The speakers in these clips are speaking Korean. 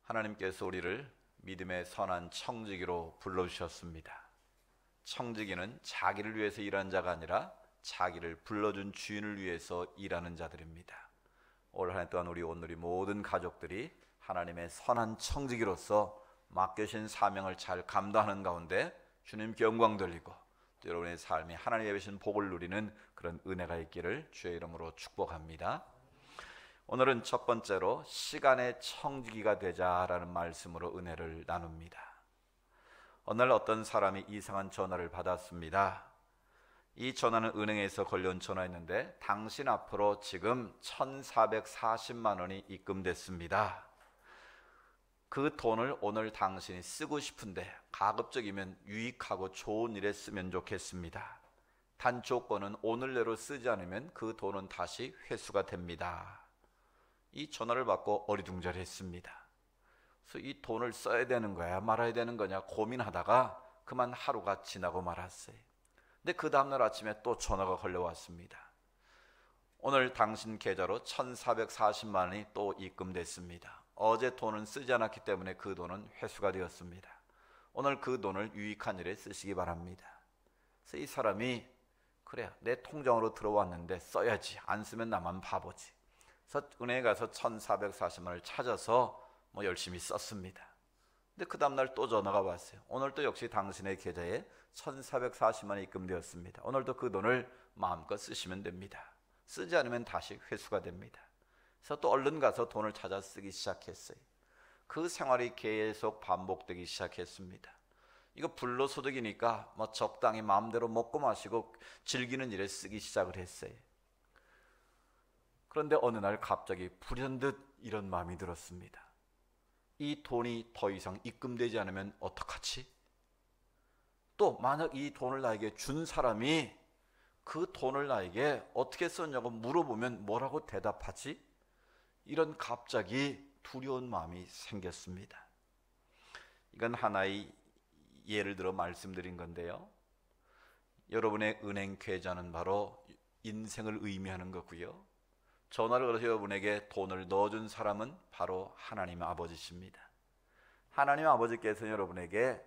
하나님께서 우리를 믿음의 선한 청지기로 불러주셨습니다. 청지기는 자기를 위해서 일하는 자가 아니라 자기를 불러준 주인을 위해서 일하는 자들입니다. 올 한 해 동안 우리 모든 가족들이 하나님의 선한 청지기로서 맡겨진 사명을 잘 감당하는 가운데 주님께 영광 돌리고 또 여러분의 삶이 하나님의 주신 복을 누리는 그런 은혜가 있기를 주의 이름으로 축복합니다. 오늘은 첫 번째로 시간의 청지기가 되자라는 말씀으로 은혜를 나눕니다. 어느 날 어떤 사람이 이상한 전화를 받았습니다. 이 전화는 은행에서 걸려온 전화였는데 당신 앞으로 지금 1,440만 원이 입금됐습니다. 그 돈을 오늘 당신이 쓰고 싶은데 가급적이면 유익하고 좋은 일에 쓰면 좋겠습니다. 단 조건은 오늘 내로 쓰지 않으면 그 돈은 다시 회수가 됩니다. 이 전화를 받고 어리둥절했습니다. 그래서 이 돈을 써야 되는 거야 말아야 되는 거냐 고민하다가 그만 하루가 지나고 말았어요. 근데 그 다음날 아침에 또 전화가 걸려왔습니다. 오늘 당신 계좌로 1,440만 원이 또 입금됐습니다. 어제 돈은 쓰지 않았기 때문에 그 돈은 회수가 되었습니다. 오늘 그 돈을 유익한 일에 쓰시기 바랍니다. 그래서 이 사람이 그래 내 통장으로 들어왔는데 써야지, 안 쓰면 나만 바보지. 그래서 은행에 가서 1,440만 원을 찾아서 열심히 썼습니다. 근데 그 다음날 또 전화가 왔어요. 오늘도 역시 당신의 계좌에 1,440만 원이 입금되었습니다. 오늘도 그 돈을 마음껏 쓰시면 됩니다. 쓰지 않으면 다시 회수가 됩니다. 그래서 또 얼른 가서 돈을 찾아 쓰기 시작했어요. 그 생활이 계속 반복되기 시작했습니다. 이거 불로소득이니까 적당히 마음대로 먹고 마시고 즐기는 일에 쓰기 시작을 했어요. 그런데 어느 날 갑자기 불현듯 이런 마음이 들었습니다. 이 돈이 더 이상 입금되지 않으면 어떡하지? 또 만약 이 돈을 나에게 준 사람이 그 돈을 나에게 어떻게 썼냐고 물어보면 뭐라고 대답하지? 이런 갑자기 두려운 마음이 생겼습니다. 이건 하나의 예를 들어 말씀드린 건데요. 여러분의 은행 계좌는 바로 인생을 의미하는 거고요. 전화를 걸어서 여러분에게 돈을 넣어준 사람은 바로 하나님 아버지십니다. 하나님 아버지께서 여러분에게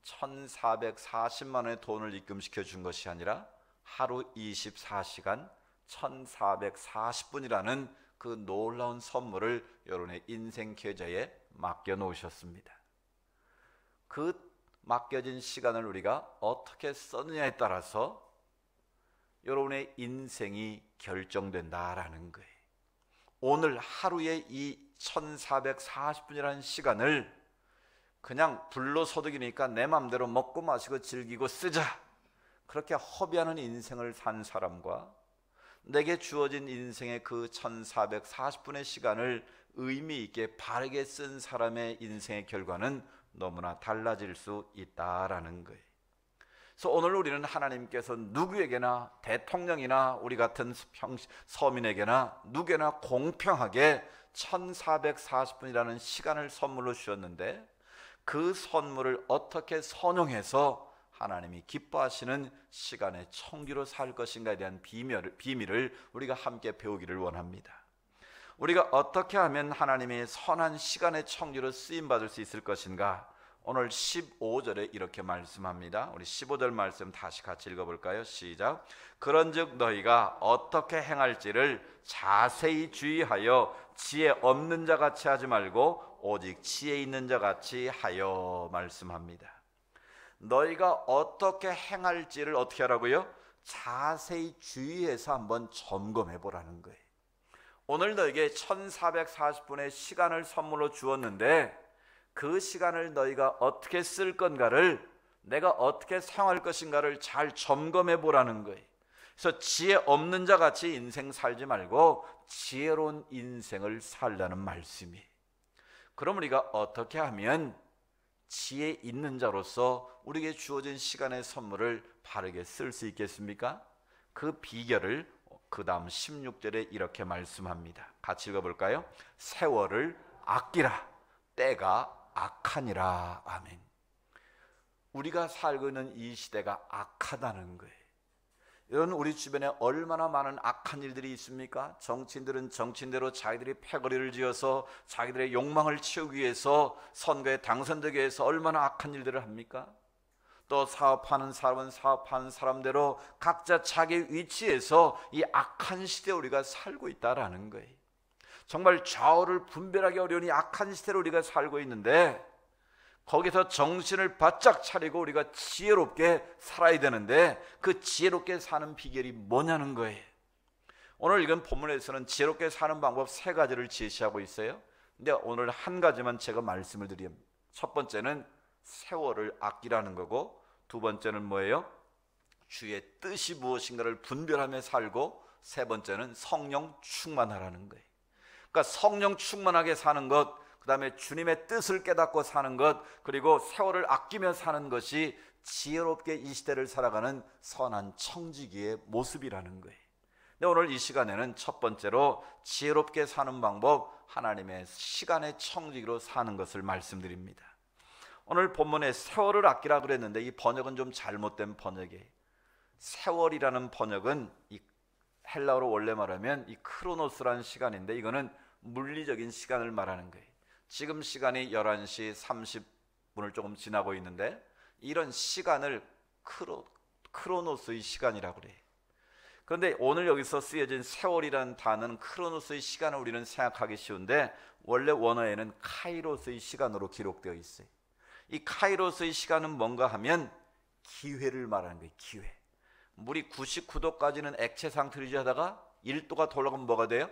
1,440만 원의 돈을 입금시켜 준 것이 아니라 하루 24시간 1,440분이라는 그 놀라운 선물을 여러분의 인생 계좌에 맡겨 놓으셨습니다. 그 맡겨진 시간을 우리가 어떻게 썼느냐에 따라서 여러분의 인생이 결정된다라는 거예요. 오늘 하루에 이 1,440분이라는 시간을 그냥 불로소득이니까 내 맘대로 먹고 마시고 즐기고 쓰자, 그렇게 허비하는 인생을 산 사람과 내게 주어진 인생의 그 1,440분의 시간을 의미 있게 바르게 쓴 사람의 인생의 결과는 너무나 달라질 수 있다라는 거예요. 그래서 오늘 우리는 하나님께서 누구에게나, 대통령이나 우리 같은 서민에게나 누구나 공평하게 1,440분이라는 시간을 선물로 주셨는데 그 선물을 어떻게 선용해서 하나님이 기뻐하시는 시간의 청기로 살 것인가에 대한 비밀을 우리가 함께 배우기를 원합니다. 우리가 어떻게 하면 하나님의 선한 시간의 청기로 쓰임받을 수 있을 것인가? 오늘 15절에 이렇게 말씀합니다. 우리 15절 말씀 다시 같이 읽어볼까요? 시작. 그런즉 너희가 어떻게 행할지를 자세히 주의하여 지혜 없는 자 같이 하지 말고 오직 지혜 있는 자 같이 하여 말씀합니다. 너희가 어떻게 행할지를 어떻게 하라고요? 자세히 주의해서 한번 점검해 보라는 거예요. 오늘 너에게 1,440분의 시간을 선물로 주었는데 그 시간을 너희가 어떻게 쓸 건가를, 내가 어떻게 사용할 것인가를 잘 점검해 보라는 거예요. 그래서 지혜 없는 자 같이 인생 살지 말고 지혜로운 인생을 살라는 말씀이에요. 그럼 우리가 어떻게 하면 지혜 있는 자로서 우리에게 주어진 시간의 선물을 바르게 쓸 수 있겠습니까? 그 비결을 그 다음 16절에 이렇게 말씀합니다. 같이 읽어볼까요? 세월을 아끼라, 때가 악하니라. 아멘. 우리가 살고 있는 이 시대가 악하다는 거예요. 이런 우리 주변에 얼마나 많은 악한 일들이 있습니까? 정치인들은 정치인대로 자기들이 패거리를 지어서 자기들의 욕망을 채우기 위해서 선거에 당선되기 위해서 얼마나 악한 일들을 합니까? 또 사업하는 사람은 사업하는 사람대로 각자 자기 위치에서 이 악한 시대에 우리가 살고 있다라는 거예요. 정말 좌우를 분별하기 어려운 이 악한 시대로 우리가 살고 있는데, 거기서 정신을 바짝 차리고 우리가 지혜롭게 살아야 되는데, 그 지혜롭게 사는 비결이 뭐냐는 거예요. 오늘 읽은 본문에서는 지혜롭게 사는 방법 3가지를 제시하고 있어요. 근데 오늘 한 가지만 제가 말씀을 드립니다. 첫 번째는 세월을 아끼라는 거고, 두 번째는 뭐예요? 주의 뜻이 무엇인가를 분별하며 살고, 세 번째는 성령 충만하라는 거예요. 그러니까 성령 충만하게 사는 것, 그 다음에 주님의 뜻을 깨닫고 사는 것, 그리고 세월을 아끼며 사는 것이 지혜롭게 이 시대를 살아가는 선한 청지기의 모습이라는 거예요. 근데 오늘 이 시간에는 첫 번째로 지혜롭게 사는 방법, 하나님의 시간의 청지기로 사는 것을 말씀드립니다. 오늘 본문에 세월을 아끼라 그랬는데 이 번역은 좀 잘못된 번역이에요. 세월이라는 번역은 이 헬라어로 원래 말하면 이 크로노스라는 시간인데, 이거는 물리적인 시간을 말하는 거예요. 지금 시간이 11시 30분을 조금 지나고 있는데, 이런 시간을 크로노스의 시간이라고 그래요. 그런데 오늘 여기서 쓰여진 세월이라는 단어는 크로노스의 시간을 우리는 생각하기 쉬운데, 원래 원어에는 카이로스의 시간으로 기록되어 있어요. 이 카이로스의 시간은 뭔가 하면 기회를 말하는 거예요. 기회. 물이 99도까지는 액체 상태로 유지하다가 1도가 더 올라가면 뭐가 돼요?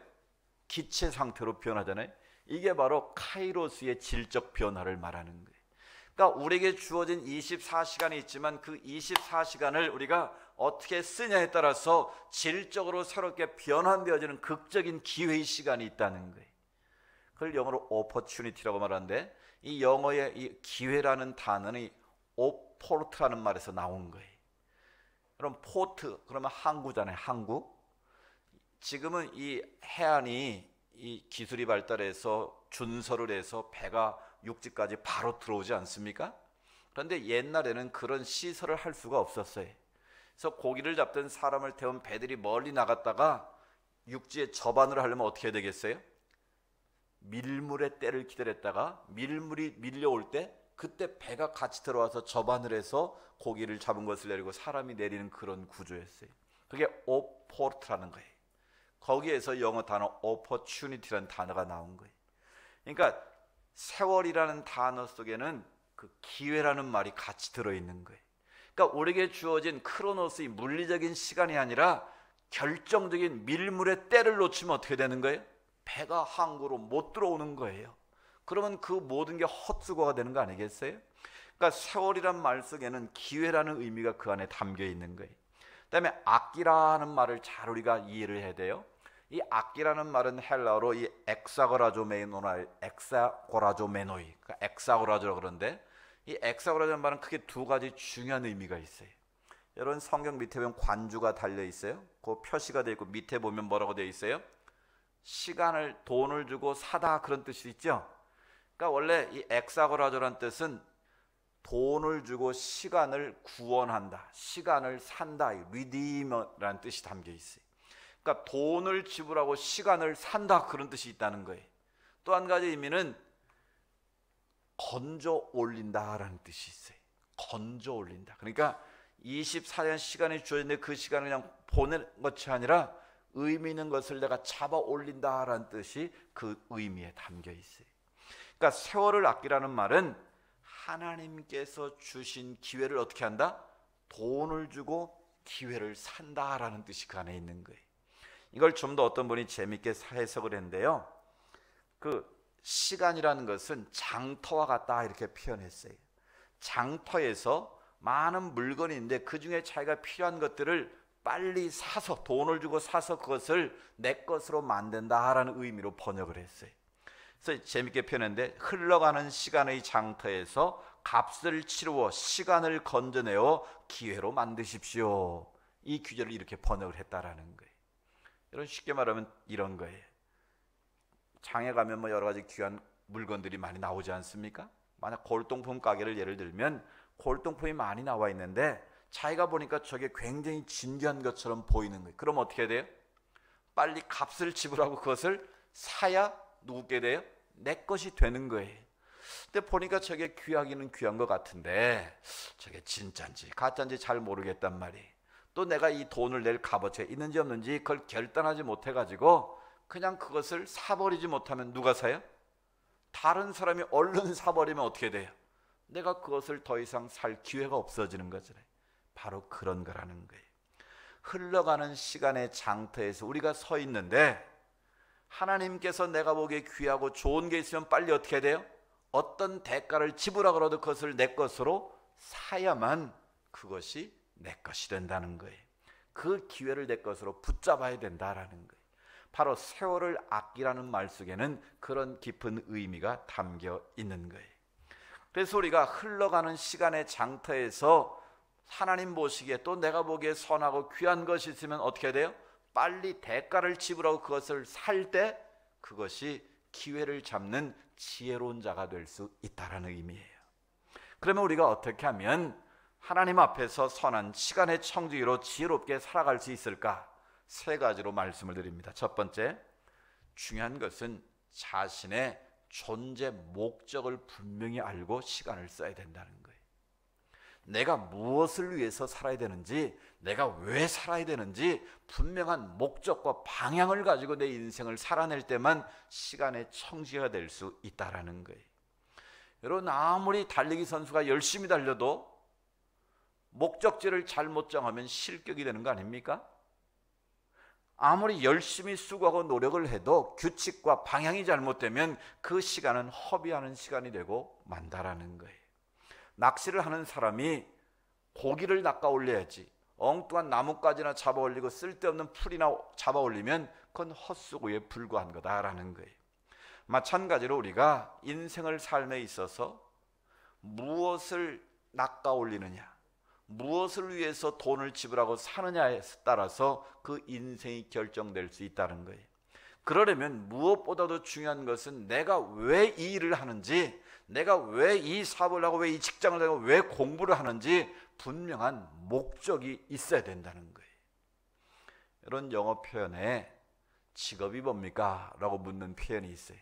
기체 상태로 변하잖아요. 이게 바로 카이로스의 질적 변화를 말하는 거예요. 그러니까 우리에게 주어진 24시간이 있지만 그 24시간을 우리가 어떻게 쓰냐에 따라서 질적으로 새롭게 변환되어지는 극적인 기회의 시간이 있다는 거예요. 그걸 영어로 opportunity라고 말하는데, 이 영어의 이 기회라는 단어는 오포트라는 말에서 나온 거예요. 그럼 포트, 그러면 항구잖아요. 항구. 지금은 이 해안이 이 기술이 발달해서 준설을 해서 배가 육지까지 바로 들어오지 않습니까? 그런데 옛날에는 그런 시설을 할 수가 없었어요. 그래서 고기를 잡던 사람을 태운 배들이 멀리 나갔다가 육지에 접안을 하려면 어떻게 해야 되겠어요? 밀물의 때를 기다렸다가 밀물이 밀려올 때 그때 배가 같이 들어와서 접안을 해서 고기를 잡은 것을 내리고 사람이 내리는 그런 구조였어요. 그게 오포트라는 거예요. 거기에서 영어 단어 opportunity라는 단어가 나온 거예요. 그러니까 세월이라는 단어 속에는 그 기회라는 말이 같이 들어있는 거예요. 그러니까 우리에게 주어진 크로노스의 물리적인 시간이 아니라 결정적인 밀물의 때를 놓치면 어떻게 되는 거예요? 배가 항구로 못 들어오는 거예요. 그러면 그 모든 게 헛수고가 되는 거 아니겠어요? 그러니까 세월이란 말 속에는 기회라는 의미가 그 안에 담겨 있는 거예요. 그 다음에 아끼라는 말을 잘 우리가 이해를 해야 돼요. 이 아끼라는 말은 헬라어로 이 엑사고라조메노이, 그러니까 엑사고라조라고 그러는데, 이 엑사고라조라는 말은 크게 2가지 중요한 의미가 있어요. 여러분 성경 밑에 보면 관주가 달려 있어요. 그 표시가 되어 있고 밑에 보면 뭐라고 되어 있어요? 시간을 돈을 주고 사다, 그런 뜻이 있죠. 그러니까 원래 이 엑사고라조라는 뜻은 돈을 주고 시간을 구원한다, 시간을 산다, 리디머라는 뜻이 담겨 있어요. 그러니까 돈을 지불하고 시간을 산다, 그런 뜻이 있다는 거예요. 또 한 가지 의미는 건져 올린다라는 뜻이 있어요. 건져 올린다. 그러니까 24시간 시간이 주어졌는데 그 시간을 그냥 보내는 것이 아니라 의미 있는 것을 내가 잡아 올린다라는 뜻이 그 의미에 담겨 있어요. 그러니까 세월을 아끼라는 말은 하나님께서 주신 기회를 어떻게 한다? 돈을 주고 기회를 산다라는 뜻이 그 안에 있는 거예요. 이걸 좀 더 어떤 분이 재밌게 해석을 했는데요, 그 시간이라는 것은 장터와 같다, 이렇게 표현했어요. 장터에서 많은 물건이 있는데 그 중에 자기가 필요한 것들을 빨리 사서, 돈을 주고 사서 그것을 내 것으로 만든다라는 의미로 번역을 했어요. 그래서 재밌게 표현했는데, 흘러가는 시간의 장터에서 값을 치루어 시간을 건져내어 기회로 만드십시오. 이 규제를 이렇게 번역을 했다라는 거예요. 여러분 쉽게 말하면 이런 거예요. 장에 가면 뭐 여러 가지 귀한 물건들이 많이 나오지 않습니까? 만약 골동품 가게를 예를 들면 골동품이 많이 나와 있는데 자기가 보니까 저게 굉장히 진귀한 것처럼 보이는 거예요. 그럼 어떻게 돼요? 빨리 값을 지불하고 그것을 사야 누구게 돼요? 내 것이 되는 거예요. 근데 보니까 저게 귀하기는 귀한 것 같은데 저게 진짜인지 가짜인지 잘 모르겠단 말이에요. 또 내가 이 돈을 낼 값어치가 있는지 없는지 그걸 결단하지 못해가지고 그냥 그것을 사버리지 못하면 누가 사요? 다른 사람이 얼른 사버리면 어떻게 돼요? 내가 그것을 더 이상 살 기회가 없어지는 거잖아요. 바로 그런 거라는 거예요. 흘러가는 시간의 장터에서 우리가 서 있는데 하나님께서 내가 보기에 귀하고 좋은 게 있으면 빨리 어떻게 돼요? 어떤 대가를 지불하더라도 그것을 내 것으로 사야만 그것이 내 것이 된다는 거예요. 그 기회를 내 것으로 붙잡아야 된다라는 거예요. 바로 세월을 아끼라는 말 속에는 그런 깊은 의미가 담겨 있는 거예요. 그래서 우리가 흘러가는 시간의 장터에서 하나님 보시기에 또 내가 보기에 선하고 귀한 것이 있으면 어떻게 돼요? 빨리 대가를 지불하고 그것을 살 때 그것이 기회를 잡는 지혜로운 자가 될 수 있다는 의미예요. 그러면 우리가 어떻게 하면 하나님 앞에서 선한 시간의 청지기로 지혜롭게 살아갈 수 있을까? 세 가지로 말씀을 드립니다. 첫 번째, 중요한 것은 자신의 존재 목적을 분명히 알고 시간을 써야 된다는 거예요. 내가 무엇을 위해서 살아야 되는지, 내가 왜 살아야 되는지 분명한 목적과 방향을 가지고 내 인생을 살아낼 때만 시간의 청지기가 될 수 있다는 거예요. 여러분, 아무리 달리기 선수가 열심히 달려도 목적지를 잘못 정하면 실격이 되는 거 아닙니까? 아무리 열심히 수고하고 노력을 해도 규칙과 방향이 잘못되면 그 시간은 허비하는 시간이 되고 만다라는 거예요. 낚시를 하는 사람이 고기를 낚아 올려야지 엉뚱한 나뭇가지나 잡아 올리고 쓸데없는 풀이나 잡아 올리면 그건 헛수고에 불과한 거다라는 거예요. 마찬가지로 우리가 인생을 삶에 있어서 무엇을 낚아 올리느냐, 무엇을 위해서 돈을 지불하고 사느냐에 따라서 그 인생이 결정될 수 있다는 거예요. 그러려면 무엇보다도 중요한 것은 내가 왜 이 일을 하는지, 내가 왜 이 사업을 하고 왜 이 직장을 하고 왜 공부를 하는지 분명한 목적이 있어야 된다는 거예요. 이런 영어 표현에 직업이 뭡니까? 라고 묻는 표현이 있어요.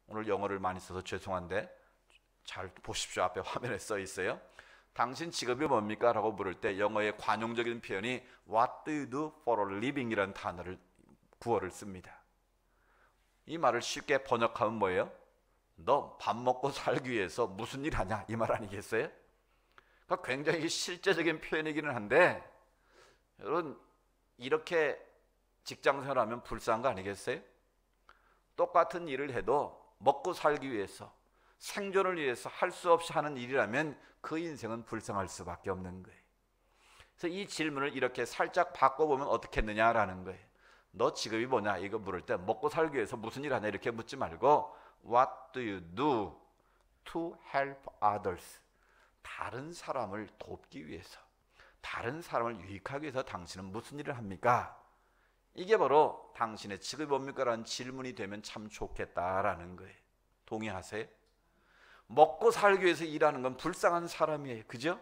오늘 영어를 많이 써서 죄송한데 잘 보십시오. 앞에 화면에 써 있어요. 당신 직업이 뭡니까? 라고 물을 때 영어의 관용적인 표현이 What do you do for a living? 이라는 단어를, 구어를 씁니다. 이 말을 쉽게 번역하면 뭐예요? 너 밥 먹고 살기 위해서 무슨 일 하냐? 이 말 아니겠어요? 그러니까 굉장히 실제적인 표현이기는 한데 여러분, 이렇게 직장생활 하면 불쌍한 거 아니겠어요? 똑같은 일을 해도 먹고 살기 위해서, 생존을 위해서 할 수 없이 하는 일이라면 그 인생은 불쌍할 수밖에 없는 거예요. 그래서 이 질문을 이렇게 살짝 바꿔보면 어떻겠느냐라는 거예요. 너 직업이 뭐냐? 이거 물을 때 먹고 살기 위해서 무슨 일 하냐? 이렇게 묻지 말고 What do you do to help others? 다른 사람을 돕기 위해서, 다른 사람을 유익하기 위해서 당신은 무슨 일을 합니까? 이게 바로 당신의 직업이 뭡니까? 라는 질문이 되면 참 좋겠다라는 거예요. 동의하세요? 먹고 살기 위해서 일하는 건 불쌍한 사람이에요. 그죠?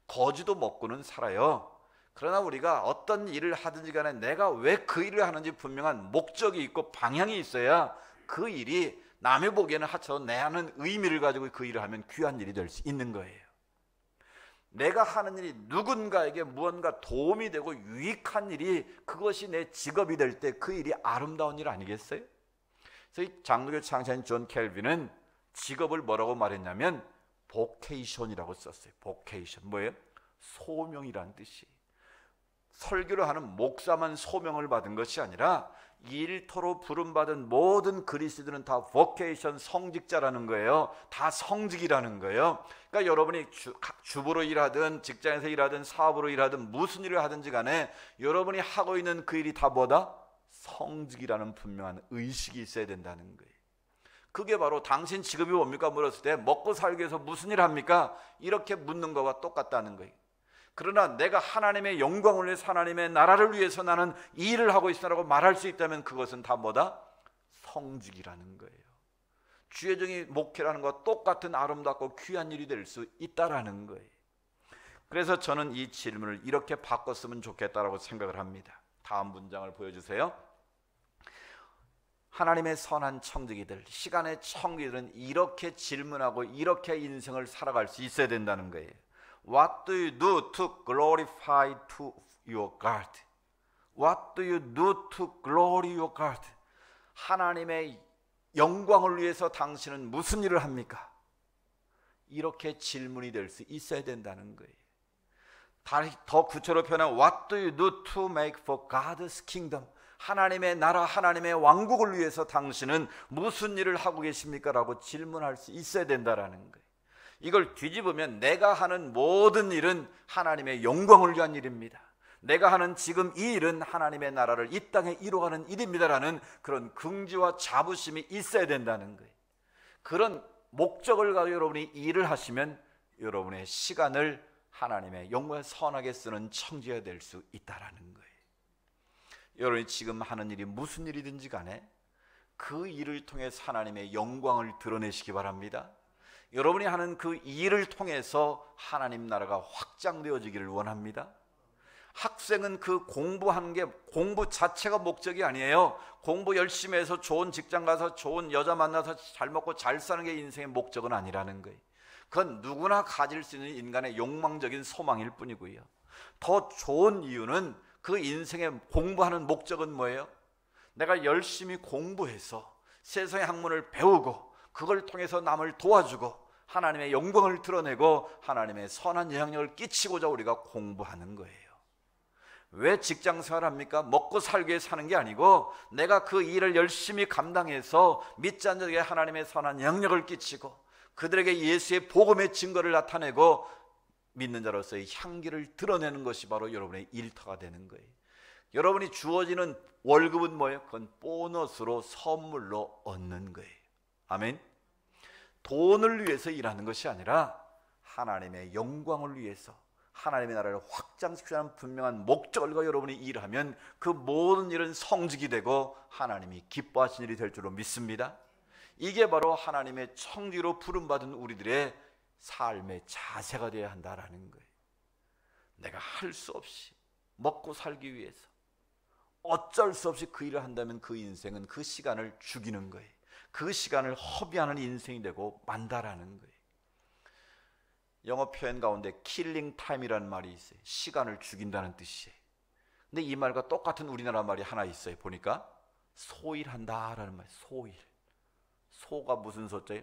거지도 먹고는 살아요. 그러나 우리가 어떤 일을 하든지 간에 내가 왜 그 일을 하는지 분명한 목적이 있고 방향이 있어야 그 일이 남의 보기에는 하찮아도 내 하는 의미를 가지고 그 일을 하면 귀한 일이 될 수 있는 거예요. 내가 하는 일이 누군가에게 무언가 도움이 되고 유익한 일이, 그것이 내 직업이 될 때 그 일이 아름다운 일 아니겠어요? 그래서 이 장로교 창시자인 존 켈빈은 직업을 뭐라고 말했냐면 보케이션이라고 썼어요. 보케이션 뭐예요? 소명이란 뜻이. 설교를 하는 목사만 소명을 받은 것이 아니라 일터로 부름받은 모든 그리스도인은 다 보케이션, 성직자라는 거예요. 다 성직이라는 거예요. 그러니까 여러분이 주부로 일하든 직장에서 일하든 사업으로 일하든 무슨 일을 하든지 간에 여러분이 하고 있는 그 일이 다 뭐다? 성직이라는 분명한 의식이 있어야 된다는 거예요. 그게 바로 당신 직업이 뭡니까? 물었을 때 먹고 살기 위해서 무슨 일 합니까? 이렇게 묻는 거와 똑같다는 거예요. 그러나 내가 하나님의 영광을 위해서, 하나님의 나라를 위해서 나는 이 일을 하고 있으라고 말할 수 있다면 그것은 다 뭐다? 성직이라는 거예요. 주의 종이 목회라는 것과 똑같은 아름답고 귀한 일이 될 수 있다라는 거예요. 그래서 저는 이 질문을 이렇게 바꿨으면 좋겠다라고 생각을 합니다. 다음 문장을 보여주세요. 하나님의 선한 청지기들, 시간의 청지기들은 이렇게 질문하고 이렇게 인생을 살아갈 수 있어야 된다는 거예요. What do you do to glorify to your God? What do you do to glory your God? 하나님의 영광을 위해서 당신은 무슨 일을 합니까? 이렇게 질문이 될 수 있어야 된다는 거예요. 더 구체로 표현하면 What do you do to make for God's kingdom? 하나님의 나라, 하나님의 왕국을 위해서 당신은 무슨 일을 하고 계십니까? 라고 질문할 수 있어야 된다는 거예요. 이걸 뒤집으면 내가 하는 모든 일은 하나님의 영광을 위한 일입니다. 내가 하는 지금 이 일은 하나님의 나라를 이 땅에 이루어가는 일입니다라는 그런 긍지와 자부심이 있어야 된다는 거예요. 그런 목적을 가지고 여러분이 일을 하시면 여러분의 시간을 하나님의 영광에 선하게 쓰는 청지가 될 수 있다는 거예요. 여러분이 지금 하는 일이 무슨 일이든지 간에 그 일을 통해서 하나님의 영광을 드러내시기 바랍니다. 여러분이 하는 그 일을 통해서 하나님 나라가 확장되어지기를 원합니다. 학생은 그 공부하는 게 공부 자체가 목적이 아니에요. 공부 열심히 해서 좋은 직장 가서 좋은 여자 만나서 잘 먹고 잘 사는 게 인생의 목적은 아니라는 거예요. 그건 누구나 가질 수 있는 인간의 욕망적인 소망일 뿐이고요. 더 좋은 이유는 그 인생의 공부하는 목적은 뭐예요? 내가 열심히 공부해서 세상의 학문을 배우고 그걸 통해서 남을 도와주고 하나님의 영광을 드러내고 하나님의 선한 영향력을 끼치고자 우리가 공부하는 거예요. 왜 직장 생활합니까? 먹고 살기 위해 사는 게 아니고 내가 그 일을 열심히 감당해서 믿지 않는 자에게 하나님의 선한 영향력을 끼치고 그들에게 예수의 복음의 증거를 나타내고 믿는 자로서의 향기를 드러내는 것이 바로 여러분의 일터가 되는 거예요. 여러분이 주어지는 월급은 뭐예요? 그건 보너스로 선물로 얻는 거예요. 아멘. 돈을 위해서 일하는 것이 아니라 하나님의 영광을 위해서 하나님의 나라를 확장시키는 분명한 목적을 가지고 여러분이 일하면 그 모든 일은 성직이 되고 하나님이 기뻐하신 일이 될 줄로 믿습니다. 이게 바로 하나님의 청지로 부름받은 우리들의 삶의 자세가 되어야 한다라는 거예요. 내가 할 수 없이 먹고 살기 위해서 어쩔 수 없이 그 일을 한다면 그 인생은 그 시간을 죽이는 거예요. 그 시간을 허비하는 인생이 되고 만다라는 거예요. 영어 표현 가운데 킬링 타임이라는 말이 있어요. 시간을 죽인다는 뜻이에요. 근데 이 말과 똑같은 우리나라 말이 하나 있어요. 보니까 소일한다라는 말. 소일. 소가 무슨 소자예요?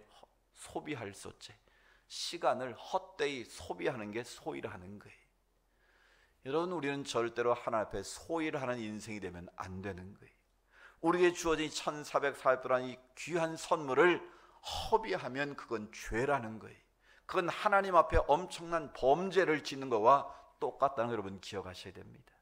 소비할 소자. 시간을 헛되이 소비하는 게 소일하는 거예요. 여러분, 우리는 절대로 하나님 앞에 소일하는 인생이 되면 안 되는 거예요. 우리에게 주어진 1440도라는 이 귀한 선물을 허비하면 그건 죄라는 거예요. 그건 하나님 앞에 엄청난 범죄를 짓는 것과 똑같다는 걸 여러분 기억하셔야 됩니다.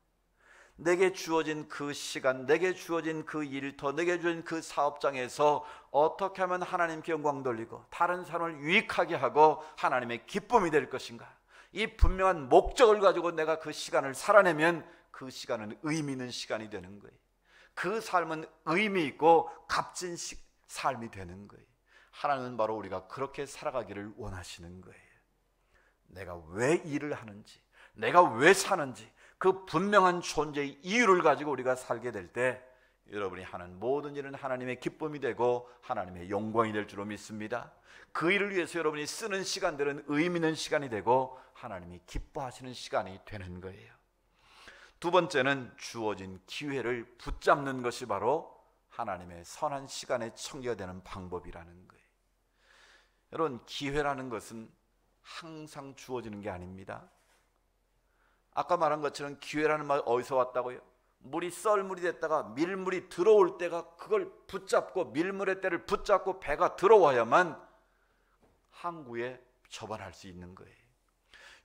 내게 주어진 그 시간, 내게 주어진 그 일터, 내게 주어진 그 사업장에서 어떻게 하면 하나님께 영광 돌리고 다른 사람을 유익하게 하고 하나님의 기쁨이 될 것인가, 이 분명한 목적을 가지고 내가 그 시간을 살아내면 그 시간은 의미 있는 시간이 되는 거예요. 그 삶은 의미 있고 값진 삶이 되는 거예요. 하나님은 바로 우리가 그렇게 살아가기를 원하시는 거예요. 내가 왜 일을 하는지, 내가 왜 사는지 그 분명한 존재의 이유를 가지고 우리가 살게 될 때 여러분이 하는 모든 일은 하나님의 기쁨이 되고 하나님의 영광이 될 줄로 믿습니다. 그 일을 위해서 여러분이 쓰는 시간들은 의미 있는 시간이 되고 하나님이 기뻐하시는 시간이 되는 거예요. 두 번째는 주어진 기회를 붙잡는 것이 바로 하나님의 선한 시간의 청지가 되는 방법이라는 거예요. 여러분, 기회라는 것은 항상 주어지는 게 아닙니다. 아까 말한 것처럼 기회라는 말 어디서 왔다고요? 물이 썰물이 됐다가 밀물이 들어올 때가 그걸 붙잡고 밀물의 때를 붙잡고 배가 들어와야만 항구에 접안할 수 있는 거예요.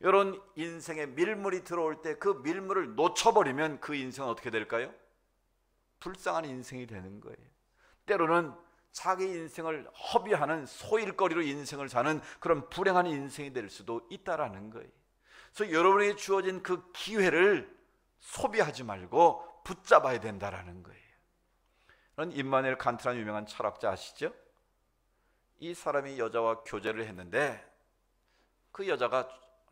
여러분, 인생에 밀물이 들어올 때 그 밀물을 놓쳐버리면 그 인생은 어떻게 될까요? 불쌍한 인생이 되는 거예요. 때로는 자기 인생을 허비하는 소일거리로 인생을 사는 그런 불행한 인생이 될 수도 있다라는 거예요. 그래서 여러분에게 주어진 그 기회를 소비하지 말고 붙잡아야 된다라는 거예요. 그런 임마누엘 칸트라는 유명한 철학자 아시죠? 이 사람이 여자와 교제를 했는데 그 여자가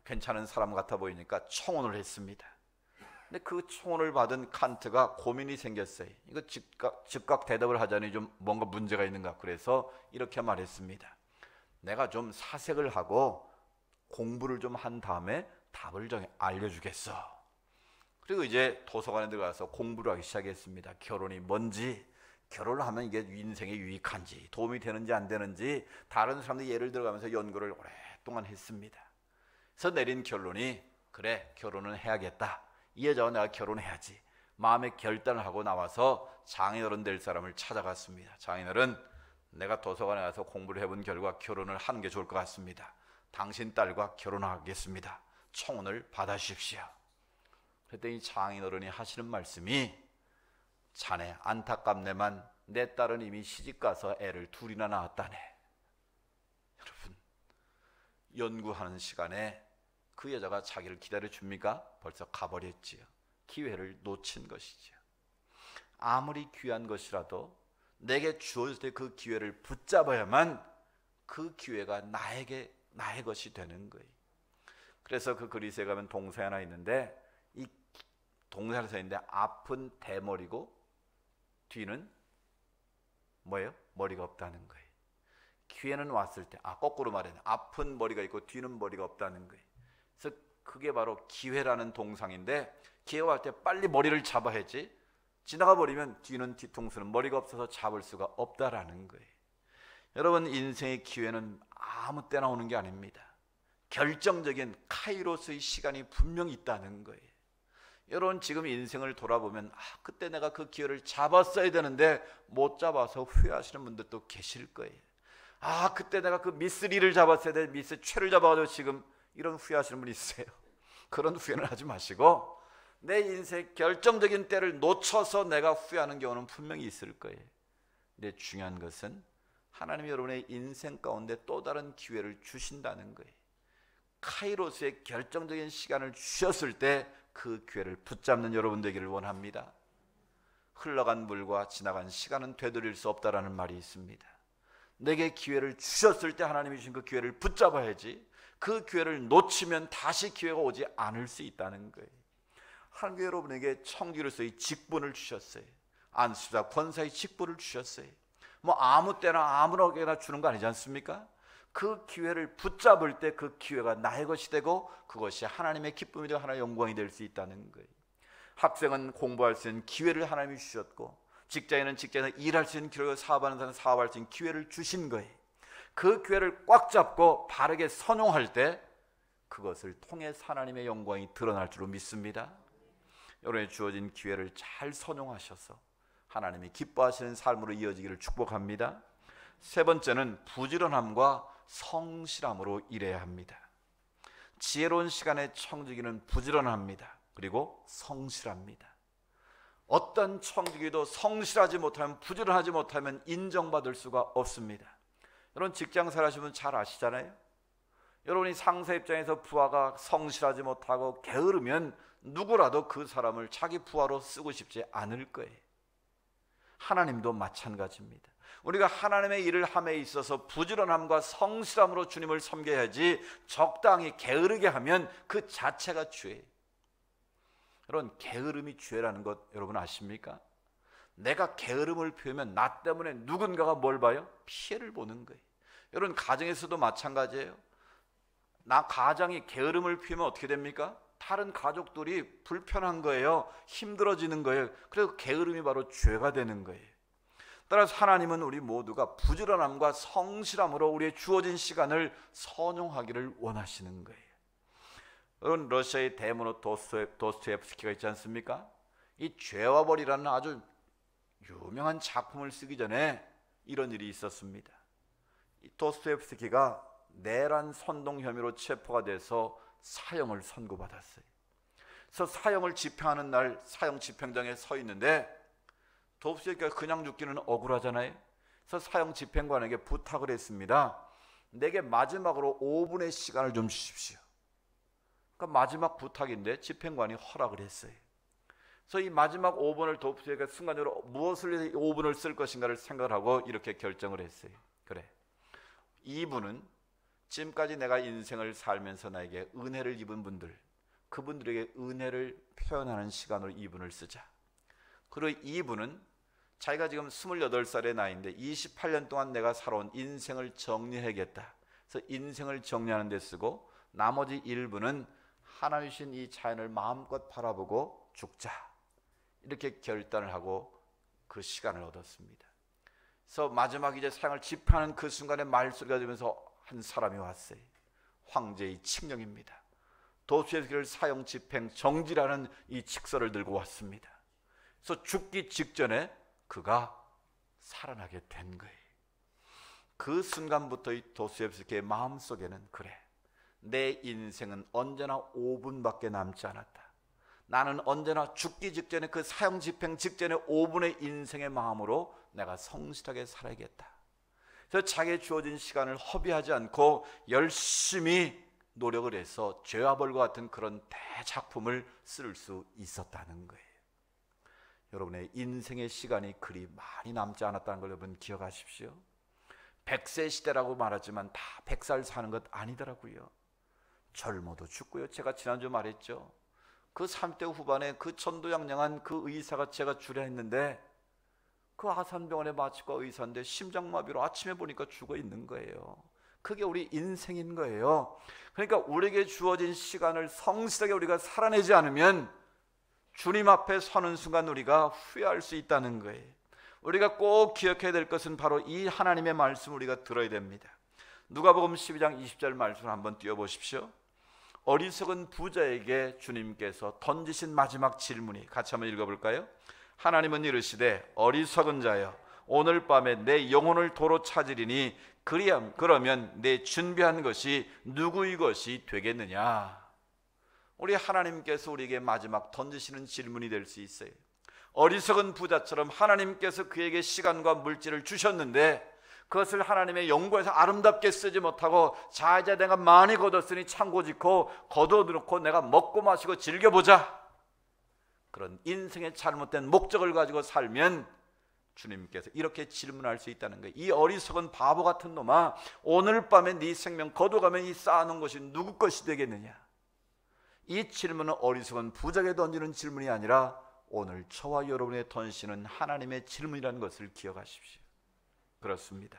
괜찮은 사람 같아 보이니까 청혼을 했습니다. 근데 그 청혼을 받은 칸트가 고민이 생겼어요. 이거 즉각 대답을 하자니 좀 뭔가 문제가 있는가. 그래서 이렇게 말했습니다. 내가 좀 사색을 하고 공부를 좀 한 다음에 답을 좀 알려주겠어. 그리고 이제 도서관에 들어가서 공부를 하기 시작했습니다. 결혼이 뭔지, 결혼을 하면 이게 인생에 유익한지, 도움이 되는지 안 되는지 다른 사람들 예를 들어가면서 연구를 오랫동안 했습니다. 그래서 내린 결론이, 그래, 결혼은 해야겠다. 이 여자와 내가 결혼해야지. 마음의 결단을 하고 나와서 장인어른 될 사람을 찾아갔습니다. 장인어른, 내가 도서관에 가서 공부를 해본 결과 결혼을 하는 게 좋을 것 같습니다. 당신 딸과 결혼하겠습니다. 청혼을 받아주십시오. 그랬더니 장인어른이 하시는 말씀이, 자네 안타깝네만 내 딸은 이미 시집가서 애를 둘이나 낳았다네. 여러분, 연구하는 시간에 그 여자가 자기를 기다려줍니까? 벌써 가버렸지요. 기회를 놓친 것이죠. 아무리 귀한 것이라도 내게 주어질 때 그 기회를 붙잡아야만 그 기회가 나의 것이 되는 거예요. 그래서 그 그리스에 가면 동사 하나 있는데, 이 동사를 써 있는데 앞은 대머리고 뒤는 뭐예요? 머리가 없다는 거예요. 기회는 왔을 때, 거꾸로 말해요. 앞은 머리가 있고 뒤는 머리가 없다는 거예요. 그래서 그게 바로 기회라는 동상인데, 기회가 올 때 빨리 머리를 잡아야지, 지나가 버리면 뒤는 뒤통수는 머리가 없어서 잡을 수가 없다라는 거예요. 여러분, 인생의 기회는 아무 때나 오는 게 아닙니다. 결정적인 카이로스의 시간이 분명히 있다는 거예요. 여러분, 지금 인생을 돌아보면 그때 내가 그 기회를 잡았어야 되는데 못 잡아서 후회하시는 분들도 계실 거예요. 그때 내가 그 미스 리를 잡았어야 돼, 미스 최를 잡아가지고 지금 이런 후회하시는 분이 있어요. 그런 후회는 하지 마시고, 내 인생 결정적인 때를 놓쳐서 내가 후회하는 경우는 분명히 있을 거예요. 근데 중요한 것은 하나님이 여러분의 인생 가운데 또 다른 기회를 주신다는 거예요. 카이로스의 결정적인 시간을 주셨을 때 그 기회를 붙잡는 여러분 되기를 원합니다. 흘러간 물과 지나간 시간은 되돌릴 수 없다라는 말이 있습니다. 내게 기회를 주셨을 때 하나님이 주신 그 기회를 붙잡아야지, 그 기회를 놓치면 다시 기회가 오지 않을 수 있다는 거예요. 하나님 여러분에게 청지로서의 직분을 주셨어요. 안수자 권사의 직분을 주셨어요. 아무 때나 아무렇게나 주는 거 아니지 않습니까? 그 기회를 붙잡을 때 그 기회가 나의 것이 되고 그것이 하나님의 기쁨이 되고 하나님의 영광이 될 수 있다는 거예요. 학생은 공부할 수 있는 기회를 하나님이 주셨고, 직장인은 직장에서 일할 수 있는 기회를, 사업하는 사람은 사업할 수 있는 기회를 주신 거예요. 그 기회를 꽉 잡고 바르게 선용할 때 그것을 통해 하나님의 영광이 드러날 줄로 믿습니다. 여러분의 주어진 기회를 잘 선용하셔서 하나님이 기뻐하시는 삶으로 이어지기를 축복합니다. 세 번째는 부지런함과 성실함으로 일해야 합니다. 지혜로운 시간의 청지기는 부지런합니다. 그리고 성실합니다. 어떤 청지기도 성실하지 못하면, 부지런하지 못하면 인정받을 수가 없습니다. 여러분, 직장생활 하시면 잘 아시잖아요. 여러분이 상사 입장에서 부하가 성실하지 못하고 게으르면 누구라도 그 사람을 자기 부하로 쓰고 싶지 않을 거예요. 하나님도 마찬가지입니다. 우리가 하나님의 일을 함에 있어서 부지런함과 성실함으로 주님을 섬겨야지, 적당히 게으르게 하면 그 자체가 죄예요. 여러분, 게으름이 죄라는 것 여러분 아십니까? 내가 게으름을 피우면 나 때문에 누군가가 뭘 봐요? 피해를 보는 거예요. 여러분, 가정에서도 마찬가지예요. 가장이 게으름을 피우면 어떻게 됩니까? 다른 가족들이 불편한 거예요. 힘들어지는 거예요. 그래서 게으름이 바로 죄가 되는 거예요. 따라서 하나님은 우리 모두가 부지런함과 성실함으로 우리의 주어진 시간을 선용하기를 원하시는 거예요. 여러분, 러시아의 대문호 도스토옙스키가 있지 않습니까? 이 죄와 벌이라는 아주 유명한 작품을 쓰기 전에 이런 일이 있었습니다. 이 도스토옙스키가 내란 선동 혐의로 체포가 돼서 사형을 선고받았어요. 그래서 사형을 집행하는 날 사형 집행장에 서 있는데, 도스토옙스키가 그냥 죽기는 억울하잖아요. 그래서 사형 집행관에게 부탁을 했습니다. 내게 마지막으로 5분의 시간을 좀 주십시오. 그러니까 마지막 부탁인데 집행관이 허락을 했어요. 그래서 이 마지막 5분을 도스토옙스키가 순간적으로 무엇을 위해서 5분을 쓸 것인가를 생각을 하고 이렇게 결정을 했어요. 그래, 2분은 지금까지 내가 인생을 살면서 나에게 은혜를 입은 분들, 그분들에게 은혜를 표현하는 시간으로 2분을 쓰자. 그리고 2분은 자기가 지금 28살의 나이인데 28년 동안 내가 살아온 인생을 정리해야겠다. 그래서 인생을 정리하는 데 쓰고, 나머지 1분은 하나님 주신 이 자연을 마음껏 바라보고 죽자. 이렇게 결단을 하고 그 시간을 얻었습니다. 그래서 마지막 이제 사형을 집행하는 그 순간에 말소리가 들면서 한 사람이 왔어요. 황제의 칙령입니다. 도수에서를 사형 집행 정지라는 이 칙서를 들고 왔습니다. 그래서 죽기 직전에 그가 살아나게 된 거예요. 그 순간부터 이 도스토옙스키의 마음속에는, 그래, 내 인생은 언제나 5분밖에 남지 않았다. 나는 언제나 죽기 직전에, 그 사형 집행 직전에 5분의 인생의 마음으로 내가 성실하게 살아야겠다. 그래서 자기의 주어진 시간을 허비하지 않고 열심히 노력을 해서 죄와 벌과 같은 그런 대작품을 쓸 수 있었다는 거예요. 여러분의 인생의 시간이 그리 많이 남지 않았다는 걸 여러분 기억하십시오. 100세 시대라고 말하지만 다 100살 사는 것 아니더라고요. 젊어도 죽고요. 제가 지난주 말했죠. 그 30대 후반에 그 천도양양한 그 의사가 제가 주려 했는데, 그 아산병원에 마취과 의사인데 심장마비로 아침에 보니까 죽어 있는 거예요. 그게 우리 인생인 거예요. 그러니까 우리에게 주어진 시간을 성실하게 우리가 살아내지 않으면 주님 앞에 서는 순간 우리가 후회할 수 있다는 거예요. 우리가 꼭 기억해야 될 것은 바로 이 하나님의 말씀을 우리가 들어야 됩니다. 누가복음 12장 20절 말씀을 한번 띄워보십시오. 어리석은 부자에게 주님께서 던지신 마지막 질문이, 같이 한번 읽어볼까요? 하나님은 이르시되 어리석은 자여, 오늘 밤에 내 영혼을 도로 찾으리니 그러면 내 준비한 것이 누구의 것이 되겠느냐. 우리 하나님께서 우리에게 마지막 던지시는 질문이 될 수 있어요. 어리석은 부자처럼 하나님께서 그에게 시간과 물질을 주셨는데 그것을 하나님의 영광에서 아름답게 쓰지 못하고, 자 이제 내가 많이 거뒀으니 창고 짓고 거둬놓고 내가 먹고 마시고 즐겨보자, 그런 인생의 잘못된 목적을 가지고 살면 주님께서 이렇게 질문할 수 있다는 거예요. 이 어리석은 바보 같은 놈아, 오늘 밤에 네 생명 거둬가면 이 쌓아놓은 것이 누구 것이 되겠느냐. 이 질문은 어리석은 부자에게 던지는 질문이 아니라 오늘 저와 여러분의 던지는 하나님의 질문이라는 것을 기억하십시오. 그렇습니다.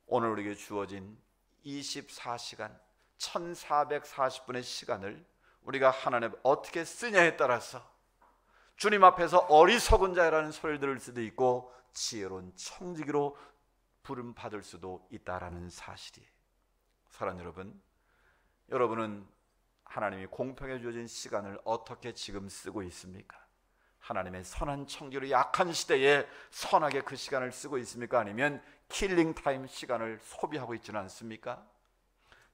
오늘 우리에게 주어진 24시간 1440분의 시간을 우리가 하나님 어떻게 쓰냐에 따라서 주님 앞에서 어리석은 자라는 소리를 들을 수도 있고 지혜로운 청지기로 부름 받을 수도 있다라는 사실이에요. 사랑하는 여러분, 여러분은 하나님이 공평해 주어진 시간을 어떻게 지금 쓰고 있습니까? 하나님의 선한 청지로 약한 시대에 선하게 그 시간을 쓰고 있습니까? 아니면 킬링 타임 시간을 소비하고 있지는 않습니까?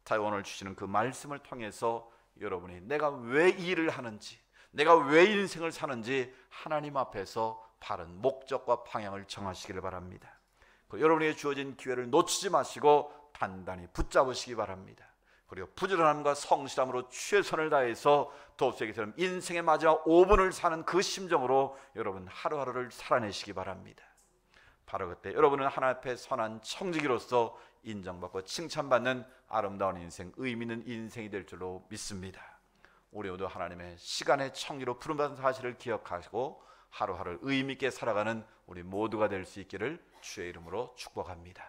자, 오늘 주시는 그 말씀을 통해서 여러분이 내가 왜 일을 하는지, 내가 왜 인생을 사는지 하나님 앞에서 바른 목적과 방향을 정하시기를 바랍니다. 여러분에게 주어진 기회를 놓치지 마시고 단단히 붙잡으시기 바랍니다. 그리고 부지런함과 성실함으로 최선을 다해서 도수에게처럼 인생의 마지막 5분을 사는 그 심정으로 여러분 하루하루를 살아내시기 바랍니다. 바로 그때 여러분은 하나님 앞에 선한 청지기로서 인정받고 칭찬받는 아름다운 인생, 의미 있는 인생이 될 줄로 믿습니다. 우리 모두 하나님의 시간의 청지로 부름받은 사실을 기억하시고 하루하루 의미 있게 살아가는 우리 모두가 될 수 있기를 주의 이름으로 축복합니다.